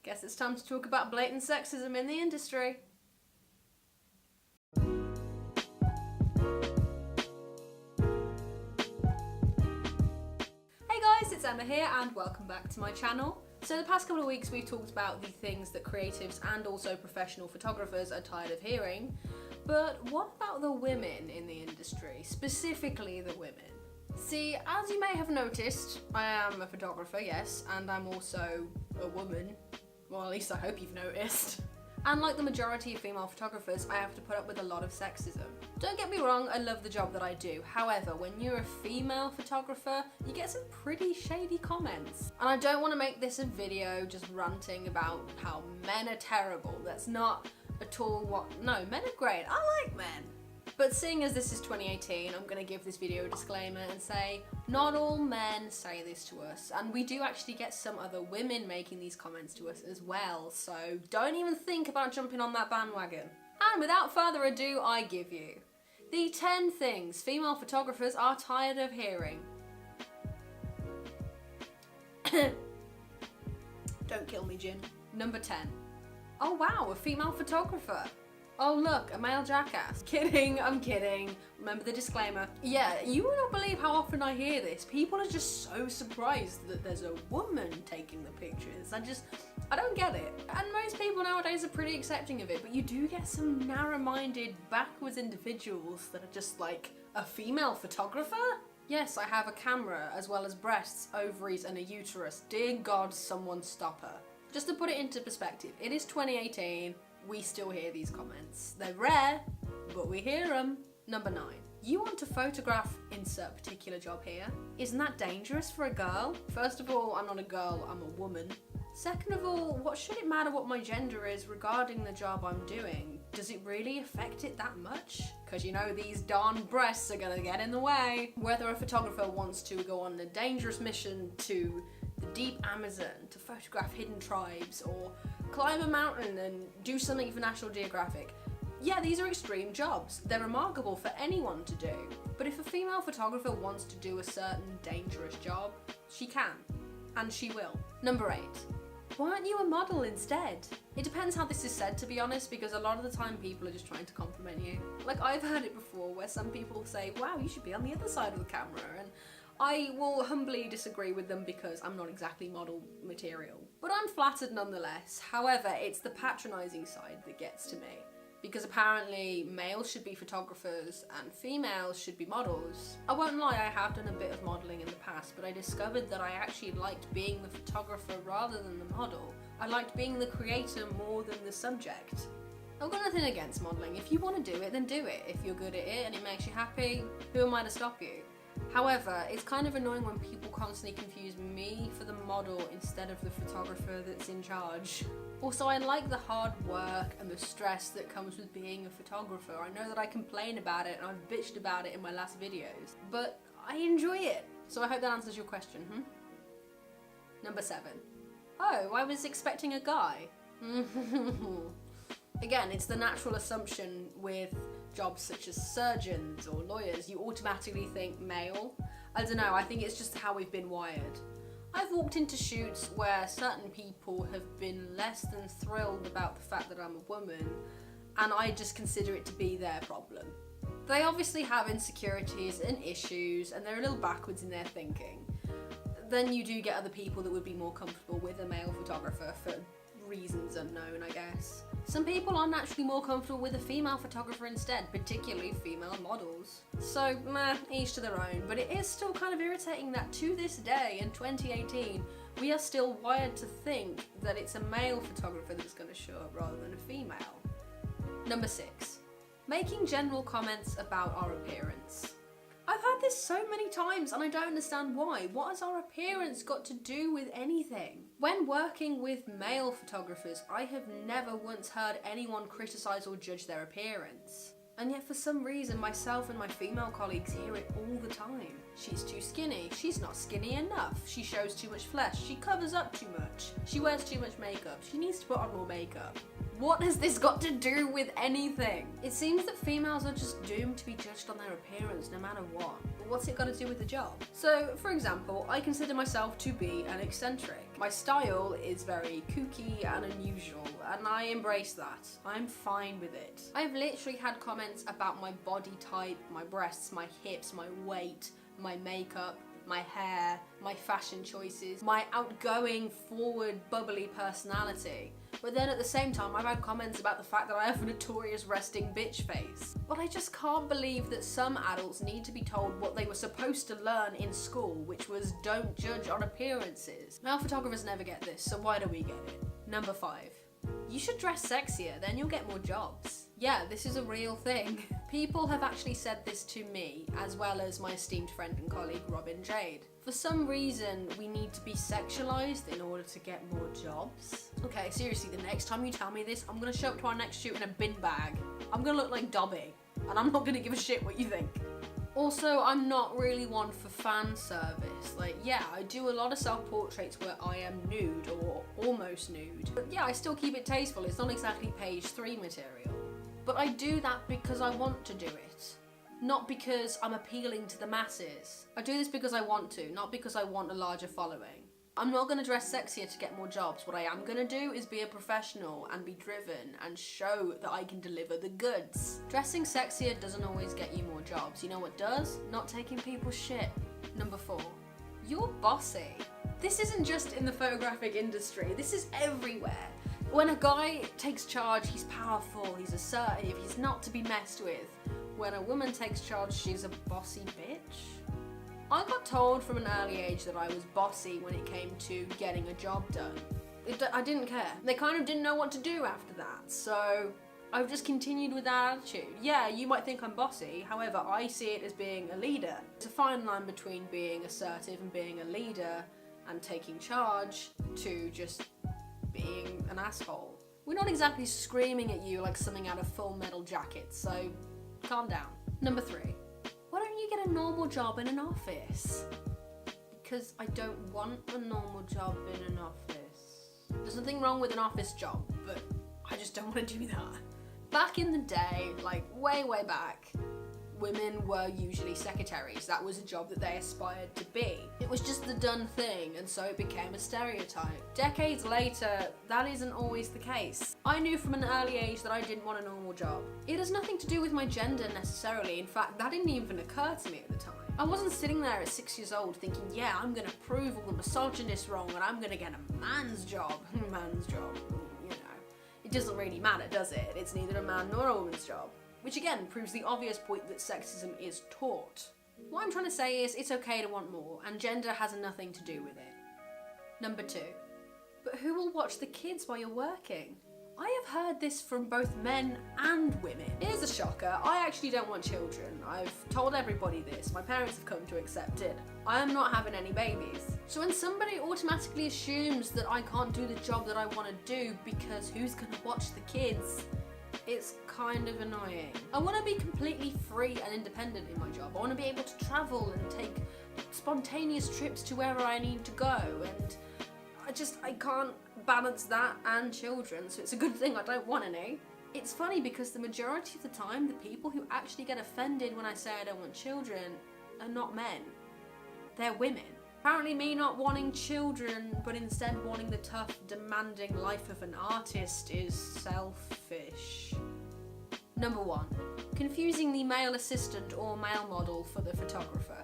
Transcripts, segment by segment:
Guess it's time to talk about blatant sexism in the industry. Hey guys, it's Emma here and welcome back to my channel. So the past couple of weeks we've talked about the things that creatives and also professional photographers are tired of hearing, but what about the women in the industry, specifically the women? See, as you may have noticed, I am a photographer, yes, and I'm also a woman. Well, at least I hope you've noticed. And like the majority of female photographers, I have to put up with a lot of sexism. Don't get me wrong, I love the job that I do. However, when you're a female photographer, you get some pretty shady comments. And I don't want to make this a video just ranting about how men are terrible. That's not at all what... No, men are great. I like men. But seeing as this is 2018, I'm going to give this video a disclaimer and say, not all men say this to us, and we do actually get some other women making these comments to us as well, so don't even think about jumping on that bandwagon. And without further ado, I give you the 10 things female photographers are tired of hearing. Don't kill me, Jin. Number 10. Oh wow, a female photographer. Oh look, a male jackass. Kidding, I'm kidding. Remember the disclaimer. Yeah, you will not believe how often I hear this. People are just so surprised that there's a woman taking the pictures. I don't get it. And most people nowadays are pretty accepting of it, but you do get some narrow-minded, backwards individuals that are just like, a female photographer? Yes, I have a camera, as well as breasts, ovaries, and a uterus. Dear God, someone stop her. Just to put it into perspective, it is 2018. We still hear these comments. They're rare, but we hear them. Number 9. You want to photograph insert particular job here. Isn't that dangerous for a girl? First of all, I'm not a girl, I'm a woman. Second of all, what should it matter what my gender is regarding the job I'm doing? Does it really affect it that much? Because you know these darn breasts are gonna get in the way. Whether a photographer wants to go on a dangerous mission to the deep Amazon to photograph hidden tribes, or climb a mountain and do something for National Geographic. Yeah, these are extreme jobs. They're remarkable for anyone to do. But if a female photographer wants to do a certain dangerous job, she can. And she will. Number 8. Why aren't you a model instead? It depends how this is said, to be honest, because a lot of the time people are just trying to compliment you. Like, I've heard it before where some people say, wow, you should be on the other side of the camera, and I will humbly disagree with them because I'm not exactly model material. But I'm flattered nonetheless. However, it's the patronising side that gets to me. Because apparently males should be photographers and females should be models. I won't lie, I have done a bit of modelling in the past, but I discovered that I actually liked being the photographer rather than the model. I liked being the creator more than the subject. I've got nothing against modelling. If you want to do it, then do it. If you're good at it and it makes you happy, who am I to stop you? However, it's kind of annoying when people constantly confuse me for the model instead of the photographer that's in charge. Also, I like the hard work and the stress that comes with being a photographer. I know that I complain about it and I've bitched about it in my last videos, but I enjoy it. So I hope that answers your question, Number 7. Oh, I was expecting a guy. Again, it's the natural assumption with jobs such as surgeons or lawyers. You automatically think male. I don't know, I think it's just how we've been wired. I've walked into shoots where certain people have been less than thrilled about the fact that I'm a woman, and I just consider it to be their problem. They obviously have insecurities and issues, and they're a little backwards in their thinking. Then you do get other people that would be more comfortable with a male photographer for reasons unknown, I guess. Some people are naturally more comfortable with a female photographer instead, particularly female models. So, meh, each to their own, but it is still kind of irritating that to this day, in 2018, we are still wired to think that it's a male photographer that's going to show up rather than a female. Number 6. Making general comments about our appearance. I've heard this so many times and I don't understand why. What has our appearance got to do with anything? When working with male photographers, I have never once heard anyone criticise or judge their appearance. And yet for some reason, myself and my female colleagues hear it all the time. She's too skinny, she's not skinny enough, she shows too much flesh, she covers up too much, she wears too much makeup, she needs to put on more makeup. What has this got to do with anything? It seems that females are just doomed to be judged on their appearance no matter what. But what's it got to do with the job? So, for example, I consider myself to be an eccentric. My style is very kooky and unusual, and I embrace that. I'm fine with it. I've literally had comments about my body type, my breasts, my hips, my weight, my makeup, my hair, my fashion choices, my outgoing, forward, bubbly personality. But then at the same time, I've had comments about the fact that I have a notorious resting bitch face. But I just can't believe that some adults need to be told what they were supposed to learn in school, which was don't judge on appearances. Male photographers never get this, so why do we get it? Number 5. You should dress sexier, then you'll get more jobs. Yeah, this is a real thing. People have actually said this to me, as well as my esteemed friend and colleague Robin Jade. For some reason, we need to be sexualized in order to get more jobs. Okay, seriously, the next time you tell me this, I'm gonna show up to our next shoot in a bin bag. I'm gonna look like Dobby, and I'm not gonna give a shit what you think. Also, I'm not really one for fan service. Like, yeah, I do a lot of self-portraits where I am nude or almost nude. But yeah, I still keep it tasteful. It's not exactly page 3 material. But I do that because I want to do it. Not because I'm appealing to the masses. I do this because I want to, not because I want a larger following. I'm not going to dress sexier to get more jobs. What I am going to do is be a professional and be driven and show that I can deliver the goods. Dressing sexier doesn't always get you more jobs. You know what does? Not taking people's shit. Number 4. You're bossy. This isn't just in the photographic industry. This is everywhere. When a guy takes charge, he's powerful, he's assertive, he's not to be messed with. When a woman takes charge, she's a bossy bitch. I got told from an early age that I was bossy when it came to getting a job done. I didn't care. They kind of didn't know what to do after that, so I've just continued with that attitude. Yeah, you might think I'm bossy, however, I see it as being a leader. It's a fine line between being assertive and being a leader and taking charge to just being an asshole. We're not exactly screaming at you like something out of Full Metal Jacket, so calm down. Number 3. Why don't you get a normal job in an office? Because I don't want a normal job in an office. There's nothing wrong with an office job, but I just don't want to do that. Back in the day, like way back, women were usually secretaries. That was a job that they aspired to be. It was just the done thing, and so it became a stereotype. Decades later, that isn't always the case. I knew from an early age that I didn't want a normal job. It has nothing to do with my gender necessarily. In fact, that didn't even occur to me at the time. I wasn't sitting there at 6 years old thinking, yeah, I'm gonna prove all the misogynists wrong and I'm gonna get a man's job. Man's job, you know. It doesn't really matter, does it? It's neither a man nor a woman's job. Which again proves the obvious point that sexism is taught. What I'm trying to say is it's okay to want more, and gender has nothing to do with it. Number 2. But who will watch the kids while you're working? I have heard this from both men and women. Here's a shocker, I actually don't want children. I've told everybody this, my parents have come to accept it. I am not having any babies. So when somebody automatically assumes that I can't do the job that I want to do because who's gonna watch the kids? It's kind of annoying. I want to be completely free and independent in my job. I want to be able to travel and take spontaneous trips to wherever I need to go, and I can't balance that and children, so it's a good thing I don't want any. It's funny because the majority of the time, the people who actually get offended when I say I don't want children are not men. They're women. Apparently me not wanting children, but instead wanting the tough, demanding life of an artist is selfish. Number 1. Confusing the male assistant or male model for the photographer.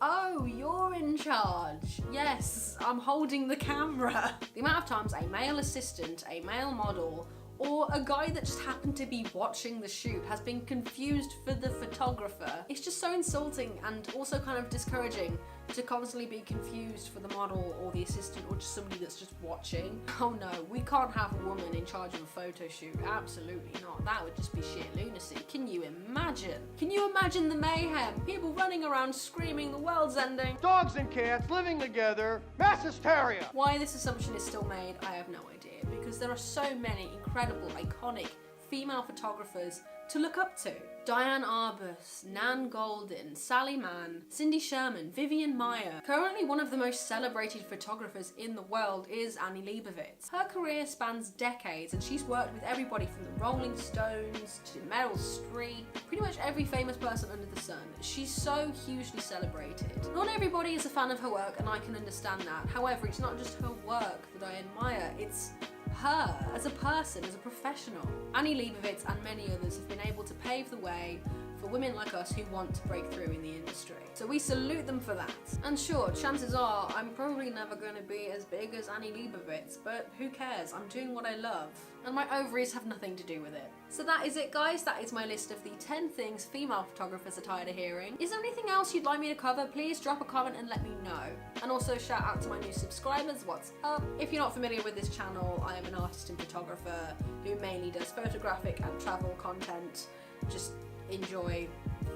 Oh, you're in charge. Yes, I'm holding the camera. The amount of times a male assistant, a male model, or a guy that just happened to be watching the shoot has been confused for the photographer. It's just so insulting and also kind of discouraging to constantly be confused for the model or the assistant or just somebody that's just watching. Oh no, we can't have a woman in charge of a photo shoot. Absolutely not. That would just be sheer lunacy. Can you imagine? Can you imagine the mayhem? People running around screaming the world's ending. Dogs and cats living together. Mass hysteria. Why this assumption is still made, I have no idea. Because there are so many incredible, iconic female photographers to look up to. Diane Arbus, Nan Goldin, Sally Mann, Cindy Sherman, Vivian Maier. Currently one of the most celebrated photographers in the world is Annie Leibovitz. Her career spans decades and she's worked with everybody from the Rolling Stones to Meryl Streep, pretty much every famous person under the sun. She's so hugely celebrated. Not everybody is a fan of her work and I can understand that. However, it's not just her work that I admire, it's her as a person, as a professional. Annie Leibovitz and many others have been able to pave the way for women like us who want to break through in the industry. So we salute them for that. And sure, chances are I'm probably never going to be as big as Annie Leibovitz, but who cares? I'm doing what I love. And my ovaries have nothing to do with it. So that is it, guys. That is my list of the 10 things female photographers are tired of hearing. Is there anything else you'd like me to cover? Please drop a comment and let me know. And also shout out to my new subscribers, what's up? If you're not familiar with this channel, I am an artist and photographer who mainly does photographic and travel content. Just enjoy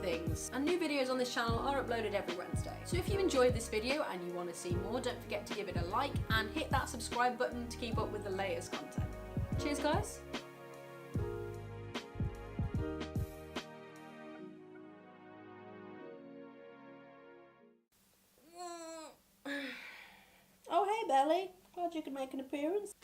things. And new videos on this channel are uploaded every Wednesday. So if you enjoyed this video and you want to see more, don't forget to give it a like and hit that subscribe button to keep up with the latest content. Cheers, guys. Oh, hey, Belly. Glad you could make an appearance.